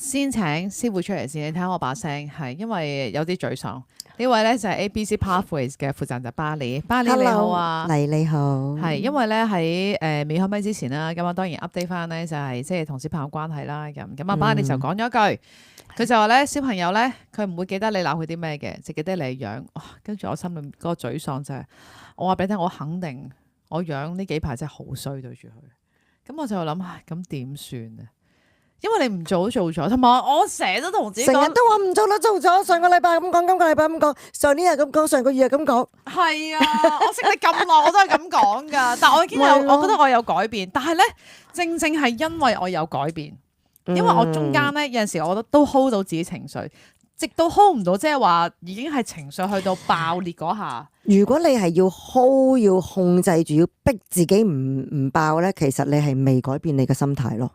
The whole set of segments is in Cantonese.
先請師傅出嚟先，你睇下我把聲係，因為有啲沮喪。呢位咧就係 ABC Pathways 嘅負責人就巴里你好啊，黎你好，係因為咧喺未開咪之前啦，咁我當然 update 翻咧就係即係同小朋友關係啦，咁阿巴里就講咗一句，佢就話咧小朋友咧佢唔會記得你鬧佢啲咩嘅，就記得你嘅樣。跟住我心裏面嗰個沮喪就係、我話俾你聽，我肯定我樣呢幾排真係好衰對住佢，咁我就諗唉，咁點算啊？因為你唔做都做咗，同埋我成日都同自己講，成日都話唔做啦，做咗。上個禮拜咁講，今個禮拜咁講，上年又咁講，上個月又咁講。係啊，我識你咁耐，我都係咁講噶。但我已經有，我覺得我有改變。但係咧，正正係因為我有改變，因為我中間咧有陣時，我覺得都 hold 到自己情緒，直到 hold 唔到，即係話已經係情緒去到爆裂嗰下。如果你係要 hold 要控制住，要逼自己唔爆咧，其實你係未改變你嘅心態咯。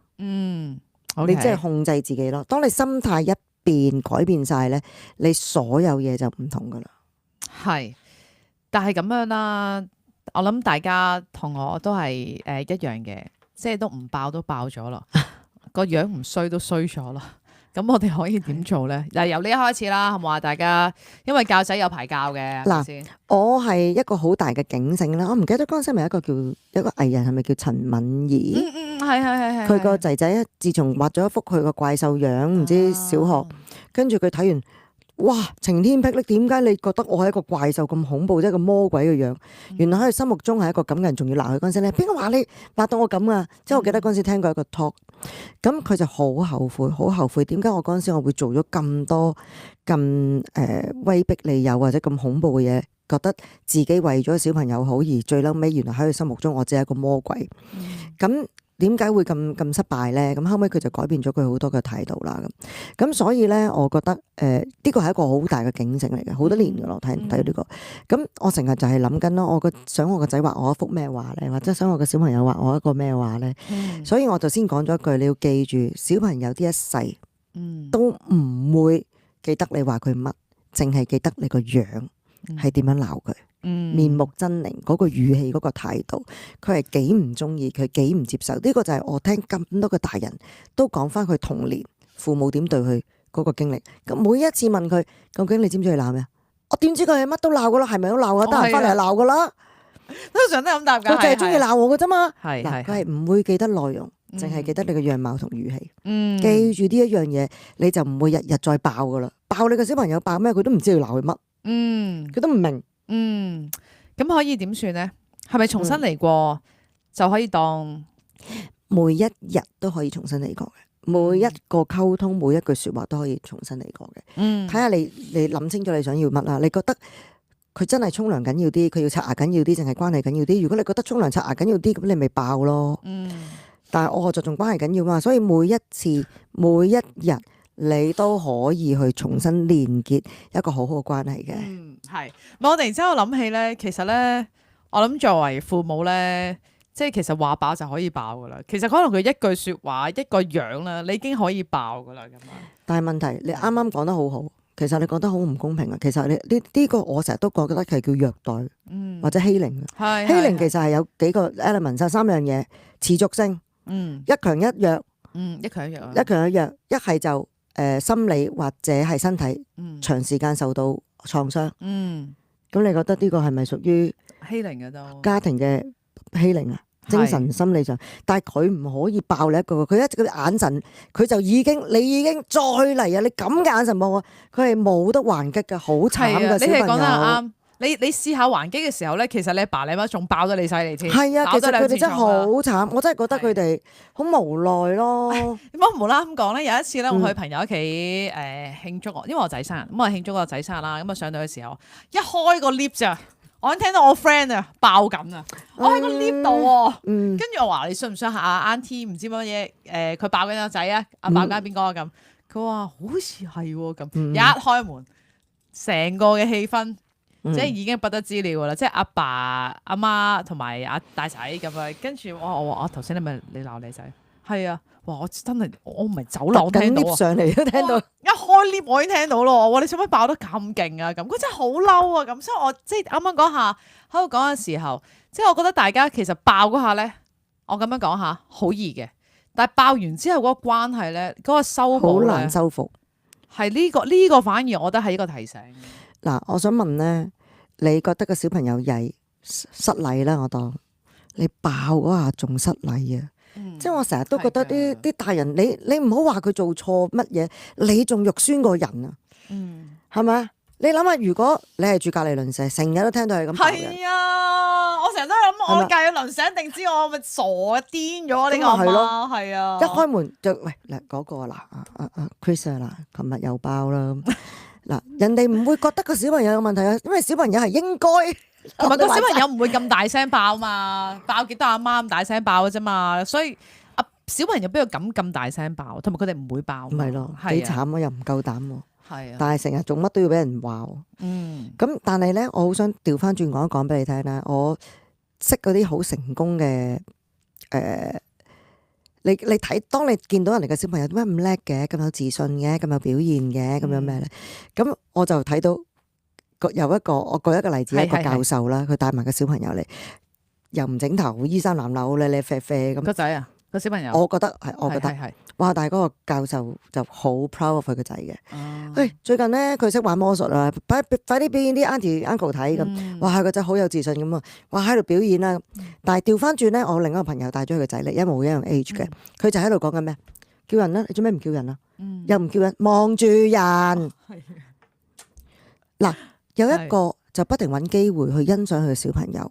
Okay. 你即係控制自己咯。當你心態一變改變晒咧，你所有嘢就唔同噶啦。係，但係咁樣啦，我諗大家同我都係一樣嘅，即係都唔爆都爆咗啦，個樣唔衰都衰咗啦。咁我哋可以點做咧？嗱，由呢一開始啦，好唔好啊？大家因為教仔有排教嘅，係咪先？我係一個好大嘅警醒啦。我唔記得嗰陣時咪一個藝人係咪叫陳敏儀？係。佢個仔仔自從畫咗一幅佢個怪獸樣，唔知小學，跟住佢睇完，哇！晴天霹靂，點解你覺得我係一個怪獸咁恐怖，即係個魔鬼嘅樣？原來喺佢心目中係一個咁嘅人，仲要鬧佢嗰陣時咧，邊個話你畫到我咁啊？即係我記得嗰陣時聽過一個 talk， 咁佢就好後悔，點解我嗰陣時我會做咗咁多咁威逼利誘或者咁恐怖嘅嘢，覺得自己為咗小朋友好，而最嬲尾原來喺佢心目中我只係一個魔鬼。咁點解會咁失敗咧？咁後尾佢就改變咗佢好多嘅態度啦。咁所以咧，我覺得呢個係一個好大嘅警醒嚟嘅，好多年噶咯，睇到呢個。咁我成日就係諗緊咯，想我個仔畫我一幅咩畫咧，或者想我個小朋友畫我一個咩畫咧。所以我就先講咗一句，你要記住，小朋友呢一世都唔會記得你話佢乜，淨係記得你個樣係點樣鬧佢。面目猙獰嗰個語氣嗰個態度，佢係幾唔中意，佢幾唔接受。呢個就係我聽咁多個大人都講翻佢童年父母點對佢嗰個經歷。咁每一次問佢，究竟你知唔知佢鬧咩？我點知佢係乜都鬧噶啦，係咪都鬧噶？得閒翻嚟就鬧噶啦，通常都係咁答噶。佢就係中意鬧我噶啫嘛。係嗱，佢係唔會記得內容，淨係記得你嘅樣貌同語氣。記住呢一樣嘢，你就唔會日日再爆噶啦。爆你個小朋友爆咩？佢都唔知要鬧佢乜。佢都唔明。咁可以點算呢？係咪重新嚟過就可以當每一日都可以重新嚟過嘅？每一個溝通，每一句說話都可以重新嚟過嘅。睇下你諗清楚你想要乜啦？你覺得佢真係沖涼緊要啲，佢要刷牙緊要啲，淨係關係緊要啲？如果你覺得沖涼刷牙緊要啲，咁你咪爆咯。但係我着重關係緊要嘛，所以每一次每一日你都可以去重新連結一個好好嘅關係嘅。係，我突然之間諗起咧，其實咧，我諗作為父母咧，即係其實話爆就可以爆噶啦。其實可能佢一句說話，一個樣啦，你已經可以爆噶啦咁樣。但係問題，你啱啱講得好好，其實你講得好唔公平啊。其實你呢個我成日都覺得係叫虐待，或者欺凌。欺凌其實係有幾個 element， 就三樣嘢：持續性，一強一弱，一強一弱，一係就心理或者係身體長時間受到創傷。咁你覺得呢個係咪屬於欺凌嘅都家庭嘅欺凌啊？精神心理上，但係佢唔可以爆你一個，佢一直個眼神，佢就已經你已經再嚟啊！你咁嘅眼神望我，佢係冇得還擊嘅，好慘嘅小朋友。你哋講得啱。你試下還擊嘅時候咧，其實你爸你媽仲爆得你犀利添。係啊，其實佢哋真係好慘，我真係覺得佢哋好無奈咯。點解無啦咁講咧？有一次咧，我去朋友屋企慶祝我，因為我仔生日，咁我慶祝我仔生日啦。咁啊上到嘅時候，一開個 lift 咋，我已經聽到我 friend 啊爆緊啊！我喺個 lift 度喎，跟住我話你信唔信阿 Auntie 唔知乜嘢佢爆緊個仔啊？爆緊邊個啊咁？佢話好似係喎咁，一開門，成個嘅氣氛。即係已經不得之了噶啦，即係阿爸阿媽同埋阿大仔咁樣，跟住我話頭先你咪你鬧你仔，係啊，哇我真係我唔係走廊聽到上嚟都聽到，一開 lift 我已經聽到咯，我話你做乜爆得咁勁啊咁，佢真係好嬲啊咁，所以我即係啱啱嗰下喺度講嘅時候，即係我覺得大家其實爆嗰下咧，我咁樣講下好易嘅，但係爆完之後嗰個關係咧，嗰個修好補咧難修復。係呢個反而我覺得係一個提醒。嗱，我想問咧，你覺得個小朋友曳失禮啦？我當你爆嗰下仲失禮啊！即係我成日都覺得啲大人，你唔好話佢做錯乜嘢，你仲肉酸過人啊！係咪？你諗下，如果你係住隔離鄰舍，成日都聽到係咁爆人，係啊！我成日都諗，我隔離鄰舍一定知我咪傻癲咗呢個阿媽，係啊！一開門就喂嗱嗰個嗱Chris 啊嗱，琴日又爆啦嗱，人哋唔會覺得個小朋友有問題啊，因為小朋友係應該。同埋個小朋友唔會咁大聲爆嘛，爆幾多阿媽咁大聲爆嘅啫嘛，所以小朋友邊度敢咁大聲爆，同埋佢哋唔會爆。唔係咯，幾慘啊，又唔夠膽喎。係啊，但係成日做乜都要俾人話。咁但係咧，我好想調翻轉講一講俾你聽啦。我識嗰啲好成功嘅你睇，當你見到人哋嘅小朋友點解咁叻嘅，咁有自信嘅，咁有表現嘅，咁樣咩咧？咁我就睇到。有一個，我舉一個例子，一個教授啦，佢帶埋個小朋友嚟，又唔整頭，衣衫襤褸，咧咧啡啡咁。個仔啊，個小朋友，我覺得，哇！但係嗰個教授就好 proud of 佢個仔嘅。喂，最近咧佢識玩魔術啊，快啲表演啲 auntie uncle 睇咁。哇，個仔好有自信咁啊！哇，喺度表演啦。但係調翻轉咧，我另一個朋友帶咗佢個仔嚟，一模一樣 age 嘅，佢就喺度講緊咩？叫人啦，你做咩唔叫人啊？又唔叫人，望住人。嗱。有一個就不停揾機會去欣賞佢嘅小朋友，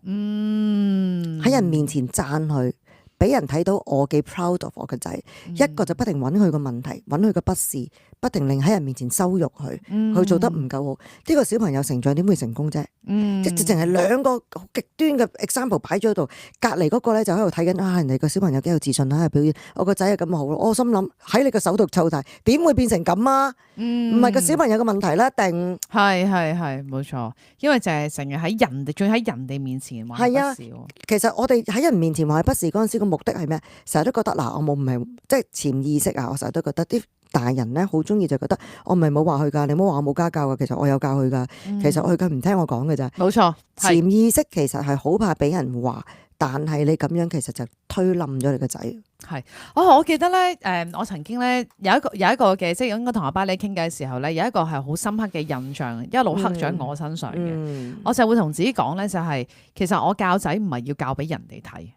喺人面前讚佢，俾人睇到我幾 proud of 我個仔。一個就不停揾佢個問題，揾佢個不是，不停令喺人面前羞辱佢，佢做得唔夠好。呢個小朋友成長點會成功啫？即係淨係兩個好極端嘅 example 擺咗喺度，隔離嗰個咧就喺度睇緊人哋個小朋友幾有自信喺度表演，我個仔係咁好咯。我心諗喺你個手度湊大，點會變成咁啊？唔係個小朋友嘅問題啦，定係冇錯，因為就係成日喺人哋，仲喺人哋面前話不是。其實我哋喺人面前話不是嗰陣時個目的係咩？成日都覺得嗱，我冇唔係即係潛意識啊！我成日都覺得啲大人咧好中意就覺得我唔係冇話佢㗎，你冇話我冇家教㗎，其實我有教佢㗎，其實佢唔聽我講嘅咋。冇錯，潛意識其實係好怕俾人話，但係你咁樣其實就推冧咗你個仔。係，我記得咧，我曾經咧有一個嘅，即係應該同阿巴里傾偈嘅時候咧，有一個係好深刻嘅印象，一路刻咗喺我身上嘅。我就會同自己講咧，就係其實我教仔唔係要教俾人哋睇，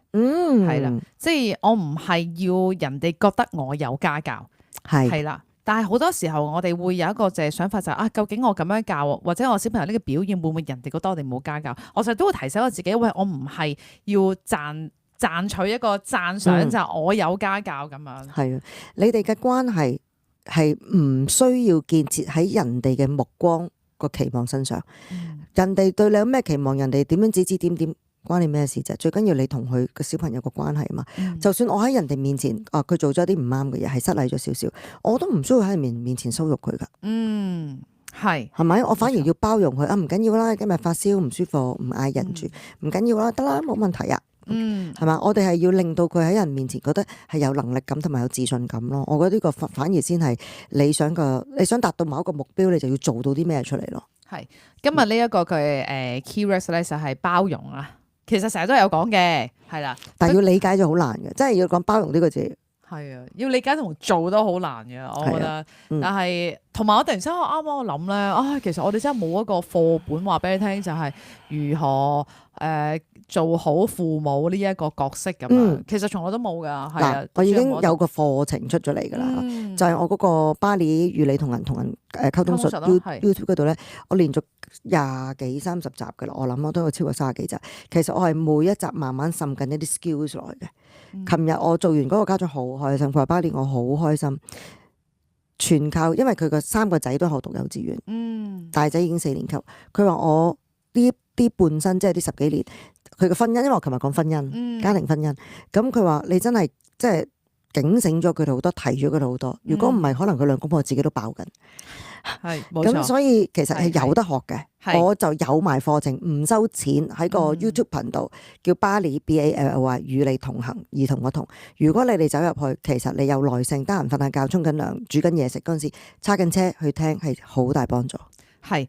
係啦，即係我唔係要人哋覺得我有家教，係啦。但係好多時候我哋會有一個就係想法就係究竟我咁樣教，或者我小朋友呢個表現會唔會人哋覺得我哋冇家教？我成日都會提醒我自己，喂，我唔係要賺取一個讚賞，就係我有家教咁樣。係啊，你哋嘅關係係唔需要建設喺人哋嘅目光個期望身上。人哋對你有咩期望，人哋點樣指指點點，關你咩事啫？最緊要你同佢個小朋友個關係啊嘛。就算我喺人哋面前，佢做咗啲唔啱嘅嘢，係失禮咗少少，我都唔需要喺人面前羞辱佢噶。係咪？我反而要包容佢啊！唔緊要啦，今日發燒唔舒服，唔嗌人住，唔緊要啦，得啦，冇問題啊。係嘛？我哋係要令到佢喺人面前覺得係有能力感同埋有自信感咯。我覺得呢個反而先係你想達到某一個目標，你就要做到啲咩出嚟咯。係今日呢一個佢key words 咧就係包容啊。其實成日都有講嘅，係啦，但係要理解就好難嘅，真係要講包容呢個字。係啊，要理解同做都好難嘅，我覺得。但係同埋我突然之間啱啱我諗咧，其實我哋真係冇一個課本話俾你聽，就係如何做好父母呢一個角色咁樣。其實從來都冇㗎，係啊。我已經有個課程出咗嚟㗎啦，就係我嗰個巴黎與你同人溝通術 YouTube 嗰度咧，我連續20幾30集㗎啦，我諗我都有超過30幾集。其實我係每一集慢慢滲緊一啲 skills 落嚟嘅。琴日我做完嗰個家長好開心，佢話巴黎我好開心，全靠因為佢個3個仔都學讀幼稚園，大仔已經4年級。佢話我呢啲半生即係啲10幾年，佢嘅婚姻，因為我琴日講婚姻、家庭婚姻，咁佢話你真係即係警醒咗佢哋好多，提咗佢哋好多。如果唔係，可能佢兩公婆自己都爆緊。係，咁所以其實係有得學嘅。我就有埋課程，唔收錢，喺個 YouTube 頻道叫巴黎 BALLY 與你同行，兒童個同。如果你哋走入去，其實你有耐性，得閒瞓下覺、沖緊涼、煮緊嘢食嗰陣時，揸緊車去聽係好大幫助。係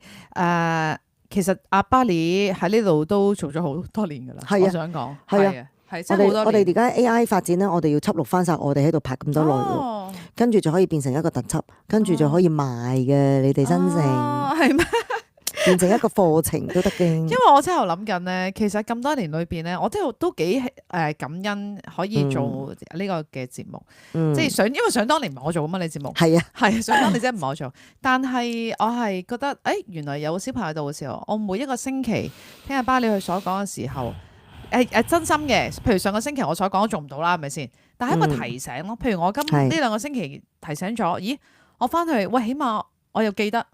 其實阿巴黎喺呢度都做咗好多年噶啦。我想講係啊。係真係好多年。我哋而家 AI 發展咧，我哋要輯錄翻晒我哋喺度拍咁多內容，跟住就可以變成一個特輯，跟住就可以賣嘅。你哋新城係咩？變成一個課程都得嘅。因為我真係諗緊咧，其實咁多年裏邊咧，我都幾感恩可以做呢個嘅節目，即係因為想當年唔係我做㗎嘛，你節目係啊，係想當年真係唔係我做，但係我係覺得原來有小朋友喺度嘅時候，我每一個星期聽阿巴你佢所講嘅時候，真心嘅，譬如上個星期我所講都做唔到啦，係咪先？但係一個提醒咯，譬如我呢兩個星期提醒咗，咦，我翻去喂，起碼我又記得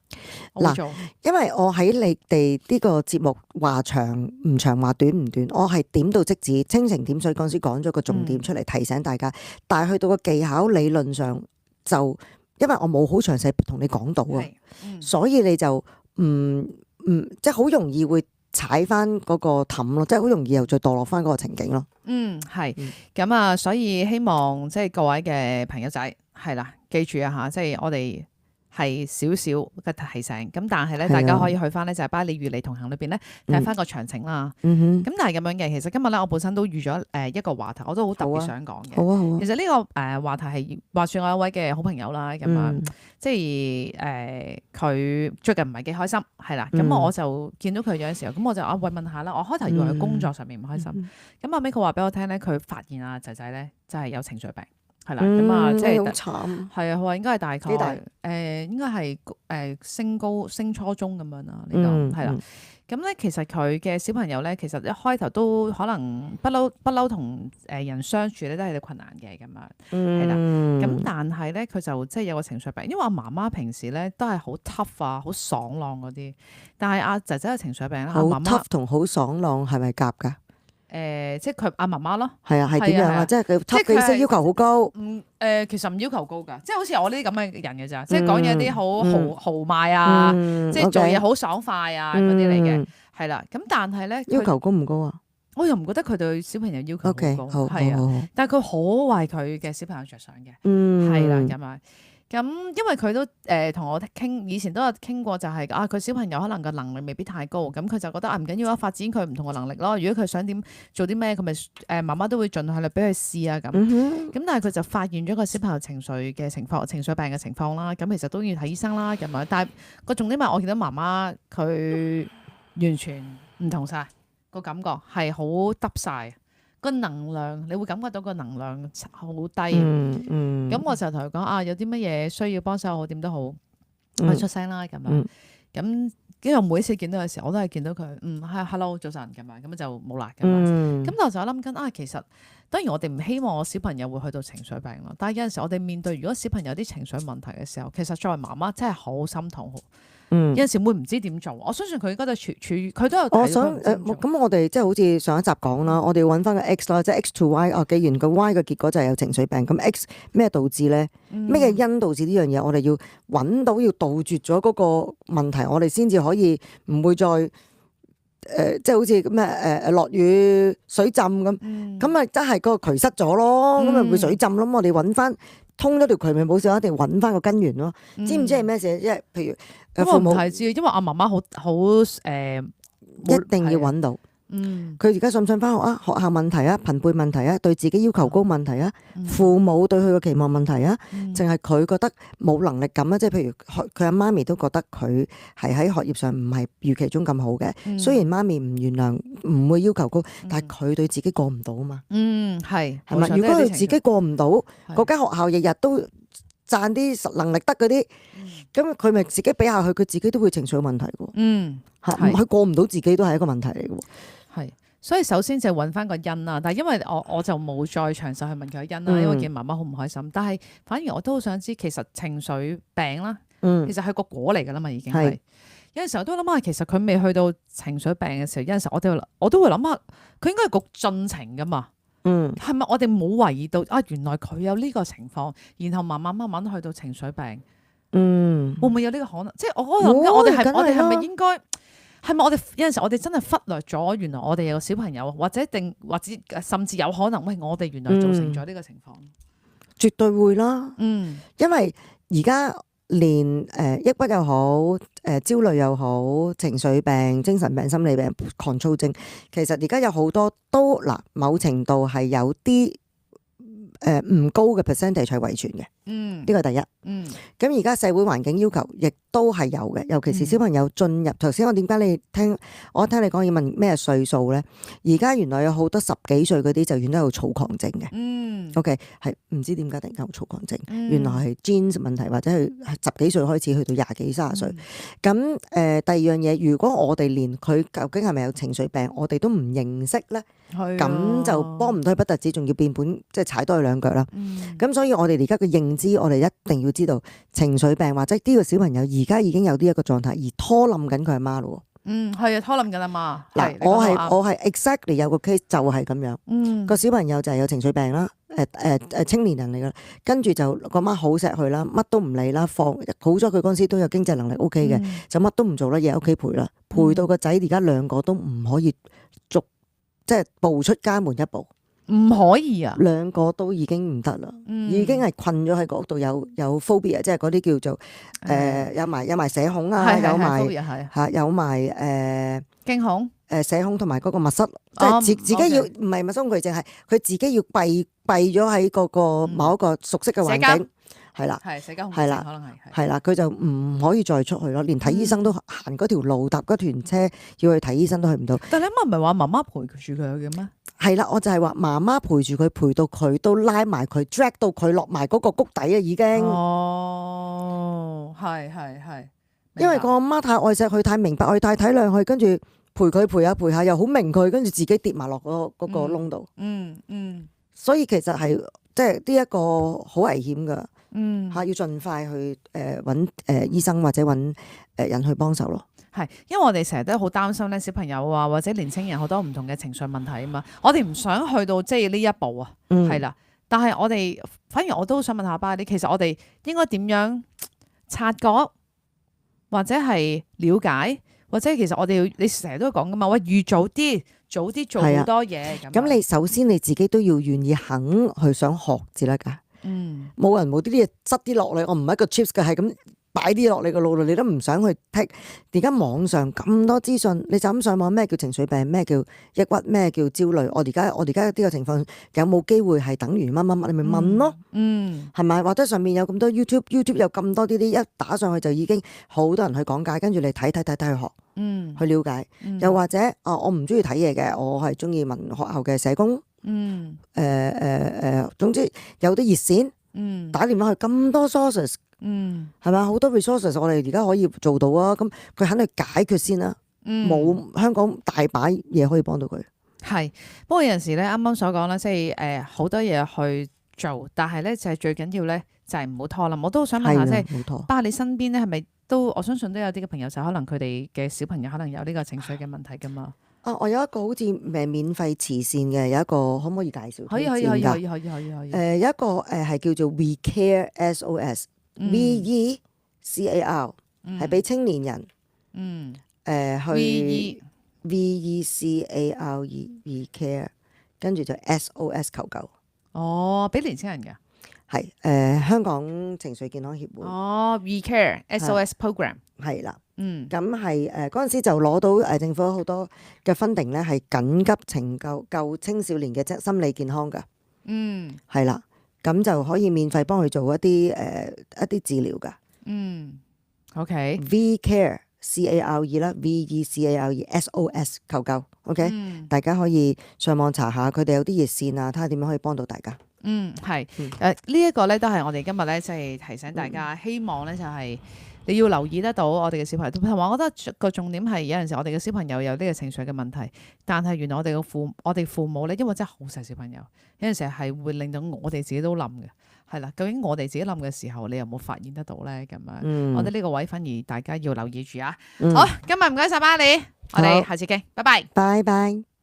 我做。因為我喺你哋呢個節目話長唔長，話短唔短，我係點到即止，蜻蜓點水嗰陣時講咗個重點出嚟提醒大家。但係去到個技巧理論上，就因為我冇好詳細同你講到啊，所以你就即係好容易會踩翻嗰個氹咯，即係好容易又再墮落翻嗰個情景咯。係咁啊，所以希望即係各位嘅朋友仔係啦，記住啊吓，即係我哋係少少嘅提醒，咁但係咧，大家可以去翻咧就係巴黎與你同行裏邊咧睇翻個詳情啦。咁但係咁樣嘅，其實今日咧我本身都預咗一個話題，我都好特別想講嘅。好啊。其實呢個話題係話說我有一位嘅好朋友啦，咁樣即係佢最近唔係幾開心，係啦。咁我就見到佢樣嘅時候，咁我就喂問下啦。我開頭以為佢工作上面唔開心，咁後尾佢話俾我聽咧，佢發現啊仔仔咧就係有情緒病。係啦，咁啊，即係好慘。係啊，佢話應該係大概應該係升初中咁樣啦。呢個係啦。咁咧，其實佢嘅小朋友咧，其實一開頭都可能不嬲同人相處咧，都係有困難嘅咁樣。係啦。咁但係咧，佢就即係有個情緒病，因為阿媽媽平時咧都係好 tough 啊，好爽朗嗰啲。但係阿仔仔嘅情緒病咧，好 tough 同好爽朗係咪夾㗎？即係佢阿媽媽咯，係啊，係點樣啊？即係佢級記式要求好高。其實唔要求高㗎，即係好似我呢啲咁嘅人嘅咋，即係講嘢啲好豪邁啊，即係做嘢好爽快啊嗰啲嚟嘅，係啦。咁但係咧，要求高唔高啊？我又唔覺得佢對小朋友要求好高，係啊。但係佢好為佢嘅小朋友着想嘅，係啦咁啊。咁因為佢都同我傾，以前都有傾過，就係佢小朋友可能個能力未必太高，咁佢就覺得唔緊要啊，發展佢唔同嘅能力咯。如果佢想點做啲咩，佢咪媽媽都會盡量俾佢試啊咁。咁但係佢就發現咗個小朋友情緒病嘅情況啦。咁其實都要睇醫生啦咁樣。但係個重點係我見到媽媽佢完全唔同晒個感覺，係好耷晒。個能量，你會感覺到個能量好低。咁我就同佢講有啲乜嘢需要幫手，好點都好，我出聲啦咁樣。咁跟住我每一次見到嘅時候，我都係見到佢係 hello 早晨咁樣，咁就冇啦咁樣。咁我就諗緊其實當然我哋唔希望我小朋友會去到情緒病咯。但係有陣時我哋面對如果小朋友有啲情緒問題嘅時候，其實作為媽媽真係好心痛。有陣時會唔知點做，我相信佢應該都處於佢都有。我想咁我哋即係好似上一集講啦，我哋要揾翻個 X 啦，即係 X to Y。既然個 Y 嘅結果就係有情緒病，咁 X 咩導致咧？咩嘅因導致呢樣嘢？我哋要揾到，要杜絕咗嗰個問題，我哋先至可以唔會再即係好似咩落雨水浸咁，咁咪真係個渠塞咗咯，咁咪會水浸咯。我哋揾翻通咗條渠咪冇事，一定揾翻個根源咯。知唔知係咩事？即係譬如。我唔太知，因為我媽媽好一定要揾到。佢而家信唔信翻學啊？學校問題啊，朋輩問題啊，對自己要求高問題啊，父母對佢嘅期望問題啊，淨係佢覺得冇能力感啊。即係譬如佢阿媽咪都覺得佢係喺學業上唔係預期中咁好嘅。雖然媽咪唔原諒，唔會要求高，但係佢對自己過唔到啊嘛。係咪？如果佢自己過唔到，嗰間學校日日都讚啲能力得嗰啲，咁佢咪自己比下去，佢自己都會情緒問題嘅。佢過唔到自己都係一個問題嚟嘅。係，所以首先就揾翻個因啦。但係因為我就冇再詳細去問佢因啦，因為見媽媽好唔開心。但係反而我都好想知，其實情緒病啦，其實係個果嚟噶啦嘛，已經係。有陣時候都諗下，其實佢未去到情緒病嘅時候，有陣時我都會諗下，佢應該係個進程噶嘛。係咪我哋冇懷疑到原來佢有呢個情況，然後慢慢去到情緒病？會唔會有呢個可能？即係我諗我哋係咪應該？係咪我哋有陣時我哋真係忽略咗？原來我哋有個小朋友，或者甚至有可能，我哋原來造成咗呢個情況。絕對會啦。因為而家連抑鬱又好，焦慮又好，情緒病、精神病、心理病、狂躁症，其實而家有好多都嗱，某程度係有啲唔高嘅 percentage 係遺傳嘅。呢個第一。咁而家社會環境要求亦都係有嘅，尤其是小朋友進入頭先，我點解我聽你講要問咩歲數咧？而家原來有好多10幾歲嗰啲就原來有躁狂症嘅。OK 係唔知點解突然間有躁狂症，原來係 genes 問題，或者係10幾歲開始去到20幾30歲。咁第二樣嘢，如果我哋連佢究竟係咪有情緒病，我哋都唔認識咧，咁就幫唔到佢，不特止，仲要變本即係踩多佢2腳啦。咁所以我哋而家嘅認知，我哋一定要知道情緒病或者呢個小朋友而家已經有呢一個狀態，而拖冧緊佢阿媽咯。係啊，拖冧緊阿媽。嗱，我係 exactly 有個 case 就係咁樣。個小朋友就係有情緒病啦，青年人嚟噶，跟住就個媽好錫佢啦，乜都唔理啦，好咗佢嗰陣時都有經濟能力 OK 嘅，就乜都唔做啦，嘢喺屋企陪啦，陪到個仔而家2個都唔可以即係步出家門一步。唔可以啊！2個都已經唔得啦，已經係困咗喺嗰度，有 phobia， 即係嗰啲叫做有埋社恐啊，有埋驚恐社恐同埋嗰個密室，即係自己要唔係密室恐懼症，係佢自己要閉咗喺嗰個某一個熟悉嘅環境，係啦，係社交恐懼症，可能係啦，佢就唔可以再出去咯，連睇醫生都行嗰條路搭嗰團車要去睇醫生都去唔到。但你唔係話媽媽陪住佢嘅咩？係啦，我就係話媽媽陪住佢，陪到佢都拉埋佢 drag 到佢落埋嗰個谷底啊！已經係，因為個阿媽太愛錫佢，太明白佢，太體諒佢，跟住陪佢陪下，又好明佢，跟住自己跌埋落嗰個窿度。所以其實係即係呢一個好危險噶。要盡快去揾醫生或者揾人去幫手咯。係，因為我哋成日都好擔心咧，小朋友啊或者年青人好多唔同嘅情緒問題啊嘛，我哋唔想去到即係呢一步啊，係啦。但係我哋反而我都想問下巴啲，其實我哋應該點樣察覺或者係了解，或者其實我哋你成日都講噶嘛，喂，預早啲做好多嘢咁。你首先你自己都要願意肯去想學至得㗎。冇人冇啲嘢塞啲落嚟，我唔係一個 chips 嘅，係咁擺啲落你個腦度，你都唔想去剔。而家網上咁多資訊，你就咁上網，咩叫情緒病，咩叫抑鬱，咩叫焦慮？我而家呢個情況有冇機會係等於乜乜乜？你咪問咯，係咪？或者上面有咁多 YouTube 有咁多啲一打上去就已經好多人去講解，跟住你睇去學，去了解。又或者我唔中意睇嘢嘅，我係中意問學校嘅社工。總之有啲熱線，打電話去咁多 sources，係咪好多 resources 我哋而家可以做到啊？咁佢肯定解決先啦。冇香港大把嘢可以幫到佢。係，不過有陣時咧，啱啱所講啦，即係好多嘢去做，但係咧就係最緊要咧就係唔好拖啦。我都想問下，即係巴你身邊咧係咪都我相信都有啲嘅朋友就可能佢哋嘅小朋友可能有呢個情緒嘅問題噶嘛？我有一個好似免費慈善嘅，有一個可唔可以介紹？可以。有一個係叫做 We Care SOS，VECAR 係俾青年人去 VECARE Care， 跟住就 SOS 求救。俾年青人嘅係香港情緒健康協會。We Care SOS Program 係啦。咁係嗰陣時就攞到政府好多嘅 funding 咧，係緊急拯救青少年嘅心理健康噶。係啦，咁就可以免費幫佢做一啲治療噶。OK。V Care CARE 啦，VECARE SOS 求救。OK，大家可以上網查下，佢哋有啲熱線啊，睇下點樣可以幫到大家。係呢一個咧都係我哋今日咧即係提醒大家，希望咧就係。你要留意得到我哋嘅小朋友，同埋我覺得個重點係有陣時我哋嘅小朋友有呢個情緒嘅問題，但係原來我哋父母咧，因為真係好細小朋友，有陣時係會令到我哋自己都冧嘅，係啦。究竟我哋自己冧嘅時候，你有冇發現得到咧？咁樣，我覺得呢個位反而大家要留意住啊。好，今日唔該晒巴你，我哋下次見，拜拜。拜拜。